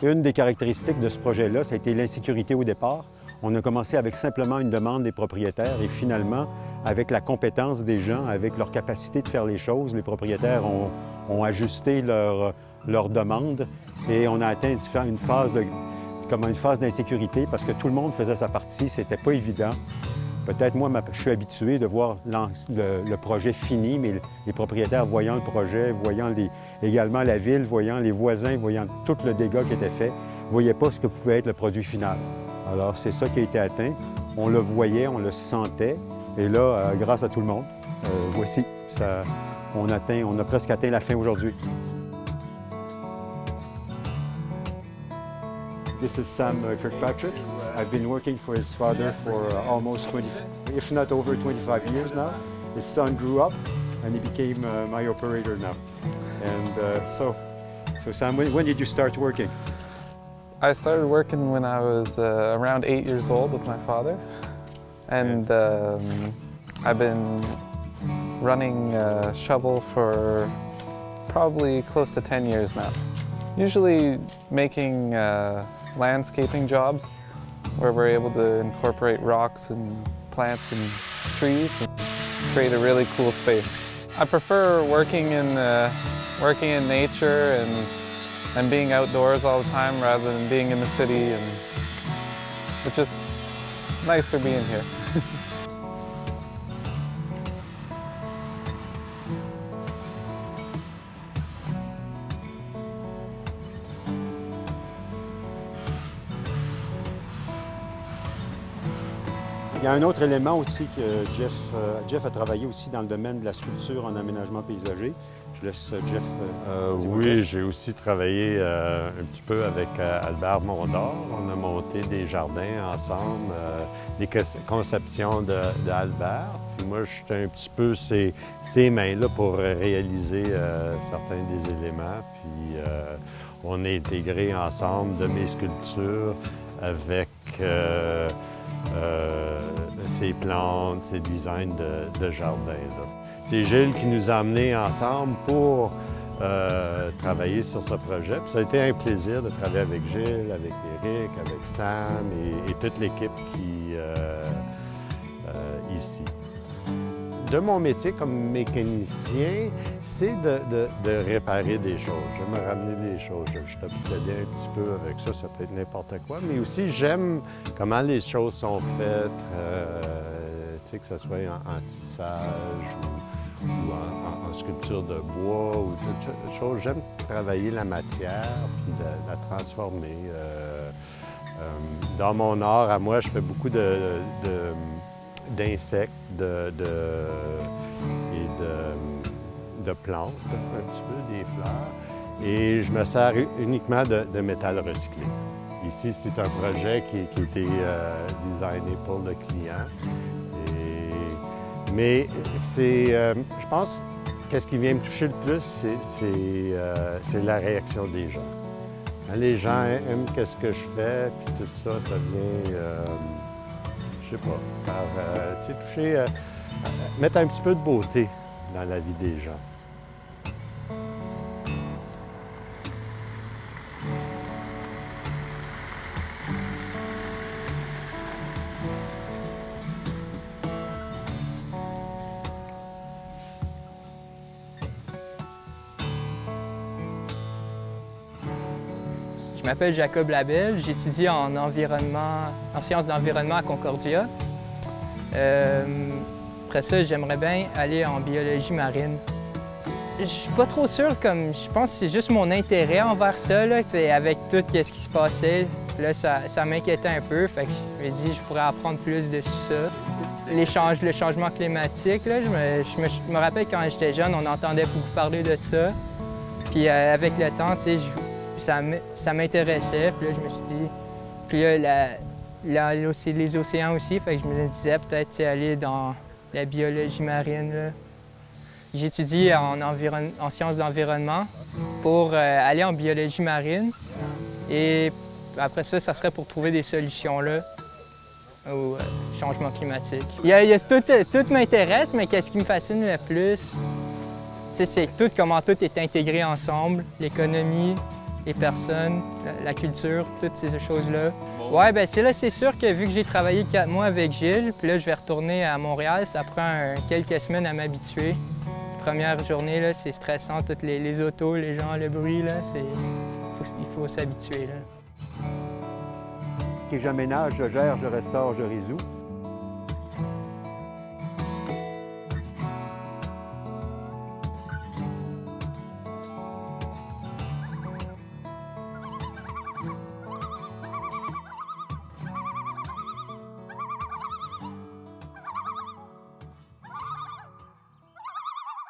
Une des caractéristiques de ce projet-là, ça a été l'insécurité au départ. On a commencé avec simplement une demande des propriétaires et finalement, avec la compétence des gens, avec leur capacité de faire les choses, les propriétaires ont ajusté leurs demandes et on a atteint une phase d'insécurité parce que tout le monde faisait sa partie, c'était pas évident. Peut-être moi, je suis habitué de voir le projet fini, mais les propriétaires voyant le projet, voyant également la ville, voyant les voisins, voyant tout le dégât qui était fait, ne voyaient pas ce que pouvait être le produit final. Alors, c'est ça qui a été atteint. On le voyait, on le sentait. Et là, grâce à tout le monde, voici, on a presque atteint la fin aujourd'hui. This is Sam Kirkpatrick. I've been working for his father for almost 20, if not over 25 years now. His son grew up and he became my operator now. And so Sam, when did you start working? I started working when I was around 8 years old with my father. And I've been running a shovel for probably close to 10 years now. Usually making landscaping jobs where we're able to incorporate rocks and plants and trees and create a really cool space. I prefer working in nature and being outdoors all the time rather than being in the city, and it's just nicer being here. Il y a un autre élément aussi que Jeff a travaillé aussi dans le domaine de la sculpture en aménagement paysager. Je laisse Jeff. Oui, j'ai aussi travaillé un petit peu avec Albert Mondor. On a monté des jardins ensemble, des conceptions d'Albert. Puis moi, j'étais un petit peu ses mains-là pour réaliser certains des éléments. Puis on a intégré ensemble de mes sculptures avec ces plantes, ces designs de jardin. C'est Gilles qui nous a amenés ensemble pour travailler sur ce projet. Puis ça a été un plaisir de travailler avec Gilles, avec Éric, avec Sam et toute l'équipe qui ici. De mon métier comme mécanicien, c'est de réparer des choses. J'aime ramener des choses. Je suis obsédé un petit peu avec ça, ça peut être n'importe quoi. Mais aussi, j'aime comment les choses sont faites, tu sais, que ce soit en tissage ou en sculpture de bois ou toute chose. J'aime travailler la matière puis la transformer. Dans mon art, à moi, je fais beaucoup d'insectes, de plantes, un petit peu, des fleurs. Et je me sers uniquement de métal recyclé. Ici, c'est un projet qui a été designé pour le client. Mais c'est, je pense, qu'est-ce qui vient me toucher le plus, c'est la réaction des gens. Les gens aiment qu'est-ce que je fais, puis tout ça, ça vient, je sais pas, par toucher, mettre un petit peu de beauté dans la vie des gens. Je m'appelle Jacob Labelle, j'étudie en sciences d'environnement à Concordia. Après ça, j'aimerais bien aller en biologie marine. Je suis pas trop sûr, je pense que c'est juste mon intérêt envers ça, là, avec tout ce qui se passait. Là, ça m'inquiétait un peu, fait que je me dis je pourrais apprendre plus de ça. Le changement climatique, là, je me rappelle quand j'étais jeune, on entendait beaucoup parler de ça. Puis avec le temps, ça m'intéressait, puis là, je me suis dit... Puis là, les océans aussi, fait que je me disais peut-être aller dans la biologie marine, là. J'étudie en sciences d'environnement pour aller en biologie marine. Et après ça serait pour trouver des solutions là, au changement climatique. Tout m'intéresse, mais qu'est-ce qui me fascine le plus, c'est comment tout est intégré ensemble, l'économie les personnes, la culture, toutes ces choses-là. Ouais, ben c'est sûr que vu que j'ai travaillé 4 mois avec Gilles, puis là, je vais retourner à Montréal, ça prend quelques semaines à m'habituer. Première journée, là, c'est stressant, toutes les autos, les gens, le bruit, là, il faut s'habituer, là. Et j'aménage, je gère, je restaure, je résous.